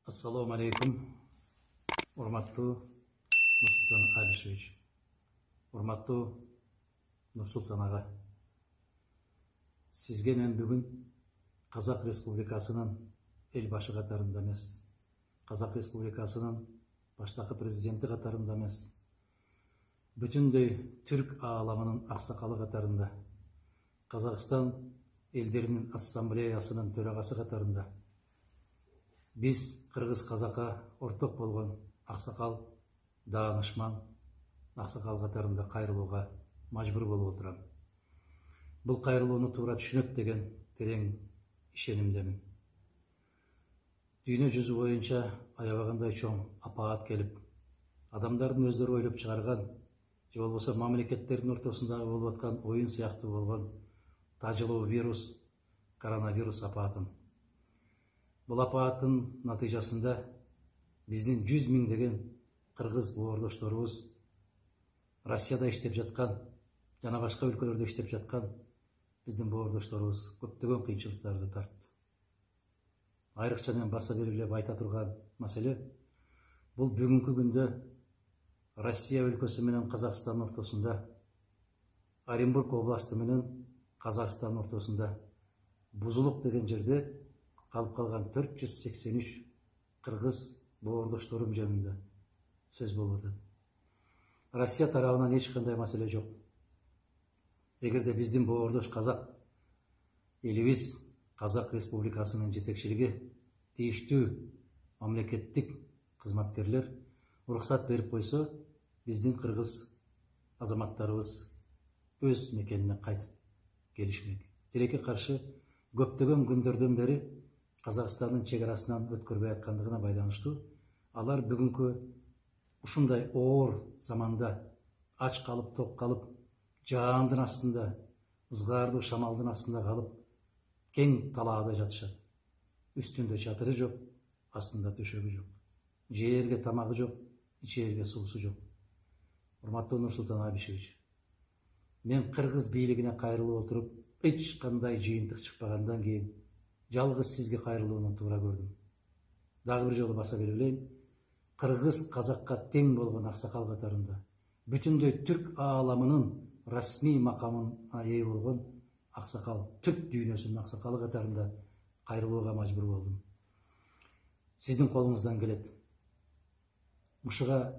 Assalamu alaikum, урматтуу Нурсултан Абишевич, урматтуу Нурсултан ага. Сизге мен бүгүн Казак Республикасынын эл башы катарында эмес, Казак Республикасынын баштакы президенти катарында эмес, бүтүндөй түрк ааламынын аксакалы катарында, Казакстан элдеринин ассамблеясынын төрагасы катарында биз кыргыз казакка орток болгон аксакал, даанышман аксакал катарында кайрылууга мажбур болуп отурам. Бул кайрылууну туура түшүнөт деген терең ишенимдемин. Дүйнө жүзү боюнча аябагандай чоң апаат келип, адамдардын өздөрү ойлоп чыгарган, же болбосо мамлекеттердин ортосундагы болуп аткан оюн сыяктуу болгон тажылуу вирус, коронавирус апаатын. Бұл апааттын натыйжасында биздин 100 миңдеген кыргыз боордошторубуз Россияда иштеп жаткан жана башка өлкөлөрдө иштеп жаткан биздин боордошторубуз көптөгөн кыйынчылыктарды тартты. Айрыкча мен баса белгилеп айта турган маселе бул бүгүнкү күндө Россия өлкөсү менен Казакстан ортосунда, Оренбург областы менен Казакстан ортосунда Бузулук деген жерде калып калган 483 кыргыз боордошторум жөнүндө сөз болуп атат. Россия тарабынан эч кандай маселе жок. Эгерде биздин боордош казак элибиз Казак Республикасынын жетекчилиги, тийиштүү мамлекеттик кызматкерлер уруксат берип койсо, биздин кыргыз азаматтарыбыз өз мекенине кайтып келишмек. Тилекке каршы көптөгөн күндөрдөн бери Казакстандын чегарасынан өткөрбөй аткандыгына байланыштуу, алар бүгүнкү ушундай оор заманда ач калып, ток калып, жаандын астында, ызгаардуу шамалдын астында калып, кең талаада жатышат. Үстүндө чатыры жок, астында төшөгү жок. Жээрге тамагы жок, ичээрге суусу жок. Урматтуу Нурсултан Абишевич, мен кыргыз бийлигине кайрылып отуруп, эч кандай жыйынтык чыкпагандан кийин жалгыз сизге кайрылууну туура көрдүм. Дагы бир жолу баса белгилейм, кыргыз казакка тең болгон аксакал катарында, бүтүндөй түрк ааламынын расмий макамына ээ болгон аксакал, түрк дүйнөсүнүн аксакалы катарында кайрылууга мажбур болдум. Сиздин колуңуздан келет. Ушуга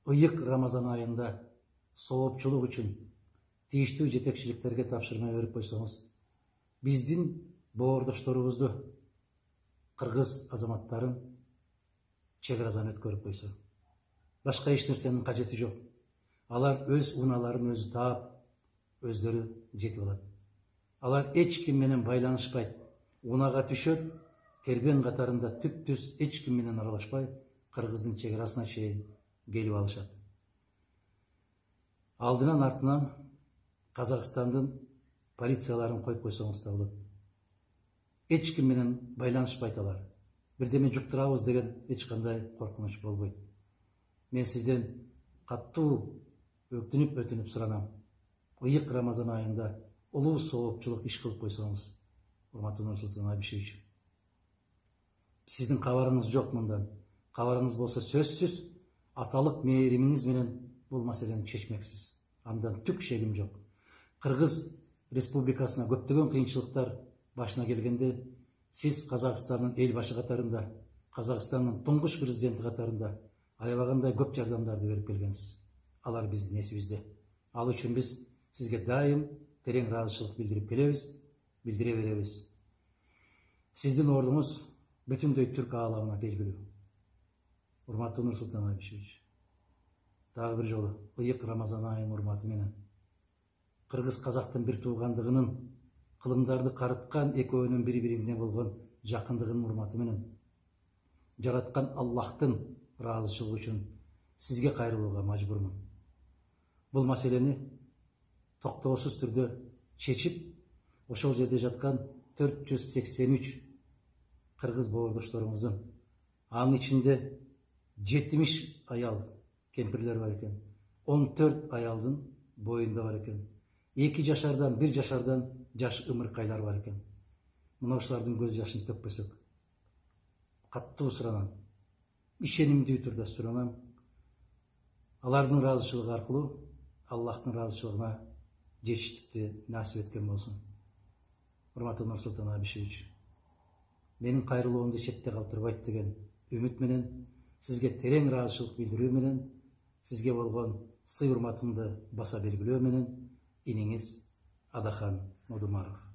ыйык Рамазан айында соопчулук үчүн тийиштүү жетекчиликтерге тапшырма берип койсоңуз, биздин боордошторубузду, кыргыз азаматтарын чегарадан өткөрүп койсо. Башка эч нерсенин кажети жок. Алар өз унааларын өзү таап, өздөрү жетип алат. Алар эч ким менен байланышпайт. Унага түшөт, кербен катарында түп-түз эч ким менен аралашпай, кыргыздын чегарасына чейин келип алышат. Алдынан артынан Казакстандын полицияларын коюп койсоңуз да болот. Эч ким менен байланышпайт алар. Бирдеме жуктурабыз деген эч кандай коркунуч болбойт. Мен сизден каттуу өтүнүп суранам. Ыйык Рамазан айында улуу соопчулук иш кылып койсоңуз, урматтуу Нурсултан Абишевич. Сиздин кабарыңыз жок мындан. Кабарыңыз болсо сөзсүз аталык мээримиңиз менен бул маселени чечмексиз. Андан түк шегим жок. Кыргыз Республикасына көптөгөн кыйынчылыктар башына келгенде, сиз Казакстандын эл башы катарында, Казакстандын туңгуч президенти катарында аябагандай көп жардамдарды берип келгенсиз. Алар биздин эсибизде. Ал үчүн биз сизге дайым терең ыраазычылык билдирип келебиз, билдире беребиз. Сиздин ордуңуз бүтүндөй түрк ааламына белгилүү. Урматтуу Нурсултан Абишевич, дагы бир жолу ыйык Рамазан айынын урматы менен кыргыз казактын бир туугандыгынын, кылымдарды карыткан экөөнүн бири-бирине болгон жакындыгынын урматы менен жараткан Аллахтын ыраазычылыгы үчүн сизге кайрылууга мажбурмун. Бул маселени токтоосуз түрдө чечип, ошол жерде жаткан 483 кыргыз боордошторуңуздун, анын ичинде 70 аял кемпирлер бар экен, 14 аялдын боюнда бар экен, 2 жашардан 1 жашардан жаш ымыркайлар бар экен. Мына ушулардын көз жашын төкпөсөк, каттуу суранам, ишенимдүү түрдө суранам. Алардын ыраазычылыгы аркылуу Аллахтын ыраазычылыгына жетиштикти насип эткен болсун. Урматтуу Нурсултан Абишевич, менин кайрылуумду четте калтырбайт деген үмүт менен, сизге терең ыраазычылык билдирүү менен, сизге болгон сый урматымды баса белгилөө менен, иниңиз Адахан Нодумаров.